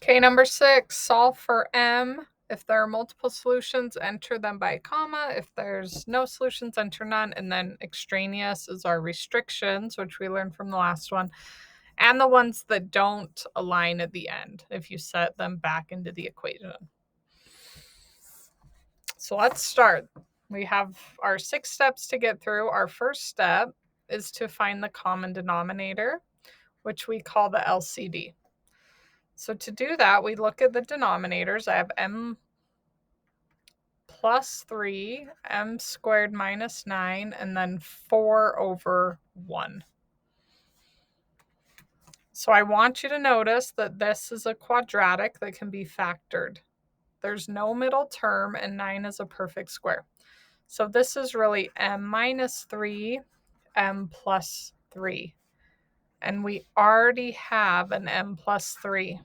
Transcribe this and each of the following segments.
Okay, number 6, solve for m. If there are multiple solutions, enter them by a comma. If there's no solutions, enter none. And then extraneous is our restrictions, which we learned from the last one, and the ones that don't align at the end if you set them back into the equation. So let's start. We have our 6 steps to get through. Our first step is to find the common denominator, which we call the LCD. So to do that, we look at the denominators. I have m plus 3, m squared minus 9, and then 4 over 1. So I want you to notice that this is a quadratic that can be factored. There's no middle term, and 9 is a perfect square. So this is really m minus 3, m plus 3. And we already have an m plus 3.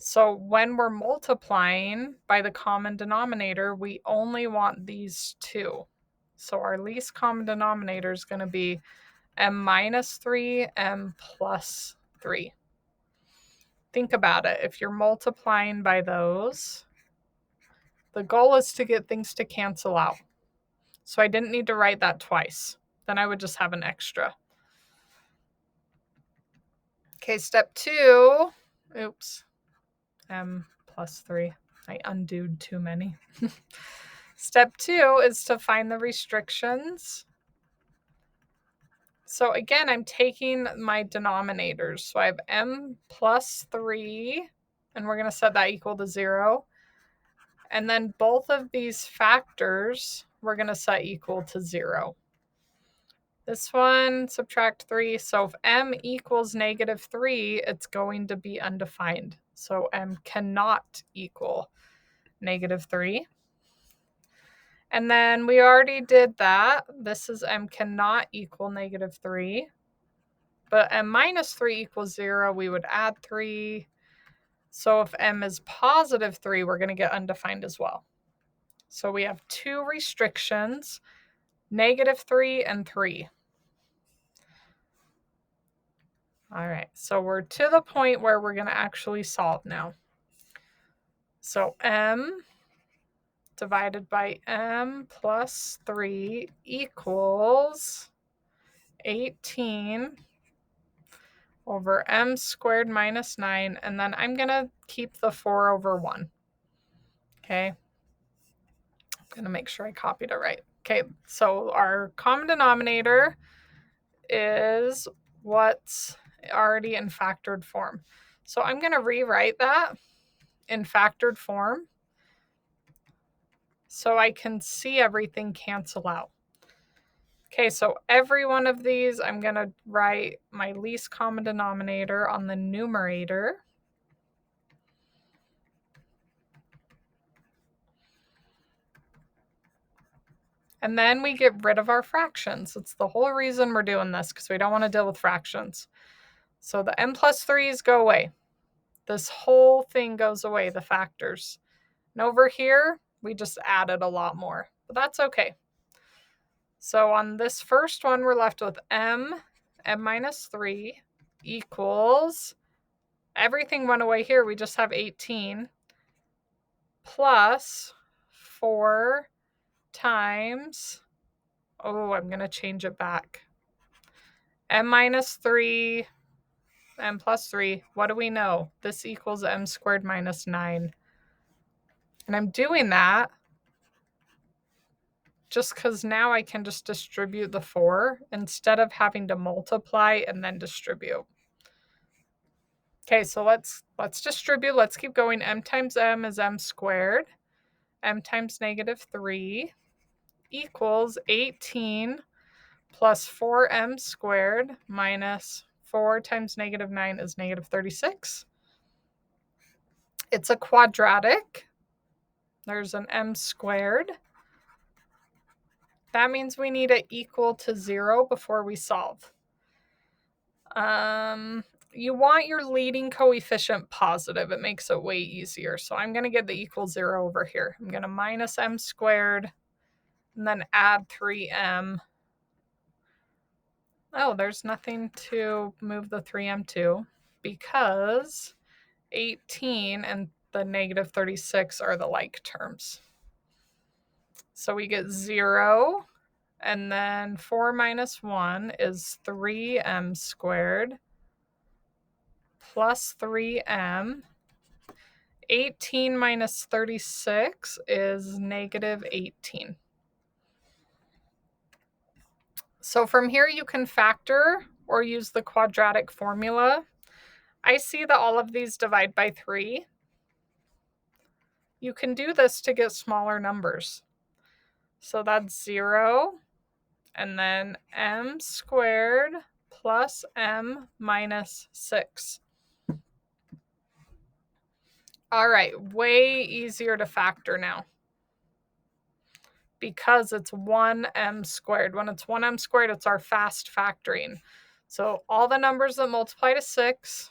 So when we're multiplying by the common denominator, we only want these two. So our least common denominator is going to be m minus 3, m plus 3. Think about it. If you're multiplying by those, the goal is to get things to cancel out. So I didn't need to write that twice. Then I would just have an extra. Okay, step 2. Oops. M plus 3. I undoed too many. Step 2 is to find the restrictions. So again, I'm taking my denominators. So I have m plus 3, and we're going to set that equal to 0. And then both of these factors, we're going to set equal to 0. This one, subtract 3. So if m equals negative 3, it's going to be undefined. So m cannot equal negative 3. And then we already did that. This is m cannot equal negative 3. But m minus 3 equals 0, we would add 3. So if m is positive 3, we're going to get undefined as well. So we have 2 restrictions, negative 3 and 3. All right, so we're to the point where we're going to actually solve now. So m divided by m plus 3 equals 18 over m squared minus 9, and then I'm going to keep the 4 over 1. Okay, I'm going to make sure I copied it right. Okay, so our common denominator is what's already in factored form. So I'm going to rewrite that in factored form so I can see everything cancel out. Okay, so every one of these, I'm going to write my least common denominator on the numerator. And then we get rid of our fractions. It's the whole reason we're doing this, because we don't want to deal with fractions. So the m plus 3's go away. This whole thing goes away, the factors. And over here, we just added a lot more, but that's okay. So on this first one, we're left with m minus 3 equals, everything went away here, we just have 18, plus 4 times, oh, I'm going to change it back. M minus 3, m plus 3, what do we know? This equals m squared minus 9. And I'm doing that just because now I can just distribute the 4 instead of having to multiply and then distribute. Okay, so let's distribute. Let's keep going. M times m is m squared. M times negative 3 equals 18 plus 4m squared minus 4 times negative 9 is negative 36. It's a quadratic. There's an m squared. That means we need it equal to 0 before we solve. You want your leading coefficient positive. It makes it way easier. So I'm going to get the equal 0 over here. I'm going to minus m squared and then add 3m. Oh, there's nothing to move the 3m to because 18 and the negative 36 are the like terms. So we get 0, and then 4 minus 1 is 3m squared plus 3m. 18 minus 36 is negative 18. So from here you can factor or use the quadratic formula. I see that all of these divide by 3. You can do this to get smaller numbers. So that's 0, and then m squared plus m minus 6. All right, way easier to factor now because it's 1m squared. When it's 1m squared, it's our fast factoring. So all the numbers that multiply to 6,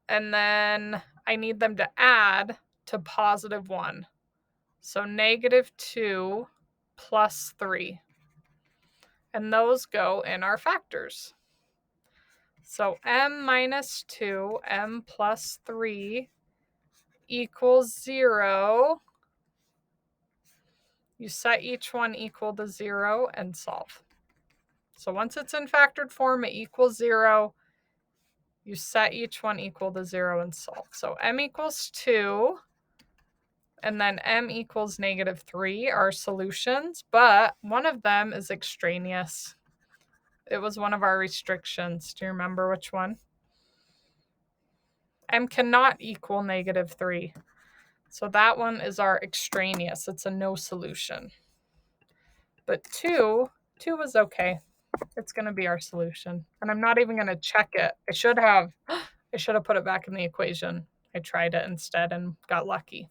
and then I need them to add to positive 1. So negative 2 plus 3. And those go in our factors. So m minus 2, m plus 3 equals 0. You set each one equal to 0 and solve. So once it's in factored form, it equals 0. You set each one equal to 0 and solve. So m equals 2, and then m equals negative 3 are solutions, but one of them is extraneous. It was one of our restrictions. Do you remember which one? M cannot equal negative 3. So that one is our extraneous. It's a no solution. But 2 was okay. It's going to be our solution. And I'm not even going to check it. I should have put it back in the equation. I tried it instead and got lucky.